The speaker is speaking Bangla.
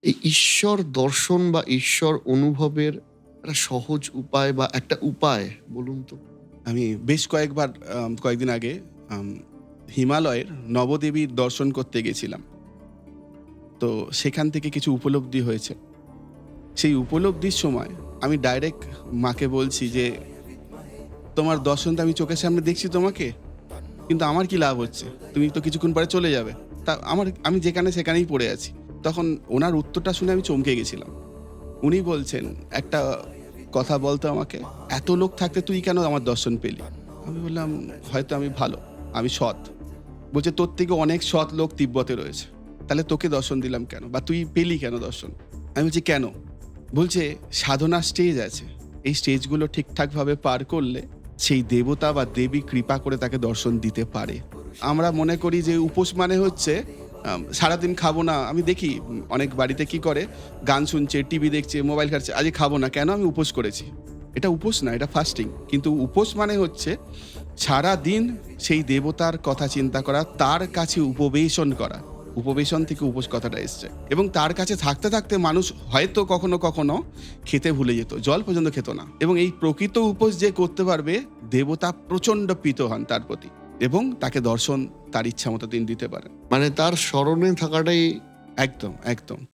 এই ঈশ্বর দর্শন বা ঈশ্বর অনুভবের একটা সহজ উপায় বা একটা উপায় বলুন তো? আমি বেশ কয়েকবার কয়েকদিন আগে আম হিমালয়ের নবদেবীর দর্শন করতে গেছিলাম। তো সেখান থেকে কিছু উপলব্ধি হয়েছে। সেই উপলব্ধির সময় আমি ডাইরেক্ট মাকে বলছি যে, "তোমার দর্শন তো আমি চোখের সামনে দেখছি তোমাকে, কিন্তু আমার কি লাভ হচ্ছে? তুমি তো কিছুক্ষণ পরে চলে যাবে। আমি যেখানে সেখানেই পড়ে আছি।" তখন ওনার উত্তরটা শুনে আমি চমকে গেছিলাম। উনি বলছেন, "একটা কথা বল তো আমাকে, এত লোক থাকতে তুই কেন আমার দর্শন পেলি?" আমি বললাম, "হয়তো আমি ভালো, আমি সৎ।" বলছে, "তোর থেকে অনেক সৎ লোক তিব্বতে রয়েছে। তাহলে তোকে দর্শন দিলাম কেন? বা তুই পেলি কেন দর্শন?" আমি বলছি, "কেন?" বলছে, "সাধনার স্টেজ আছে। এই স্টেজগুলো ঠিকঠাকভাবে পার করলে সেই দেবতা বা দেবী কৃপা করে তাকে দর্শন দিতে পারে।" আমরা মনে করি যে উপোস মানে হচ্ছে সারাদিন খাবো না। আমি দেখি অনেক বাড়িতে কি করে, গান শুনছে, টিভি দেখছে, মোবাইল ঘাঁটছে, "আজকে খাবো না। কেন? আমি উপোস করেছি।" এটা উপোস না, এটা ফাস্টিং। কিন্তু উপোস মানে হচ্ছে সারাদিন সেই দেবতার কথা চিন্তা করা, তার কাছে উপবেশন করা। উপবেশন থেকে উপোস কথাটা এসছে। এবং তার কাছে থাকতে, থাকতে মানুষ হয়তো কখনো, কখনো খেতে ভুলে যেত। জল পর্যন্ত খেত না। এবং এই প্রকৃত উপোস যে করতে পারবে, দেবতা প্রচণ্ড প্রীত হন তার প্রতি। এবং তাকে দর্শন তার ইচ্ছামতো তিনি দিতে পারেন। মানে তার স্মরণে থাকাটাই একদম, একদম।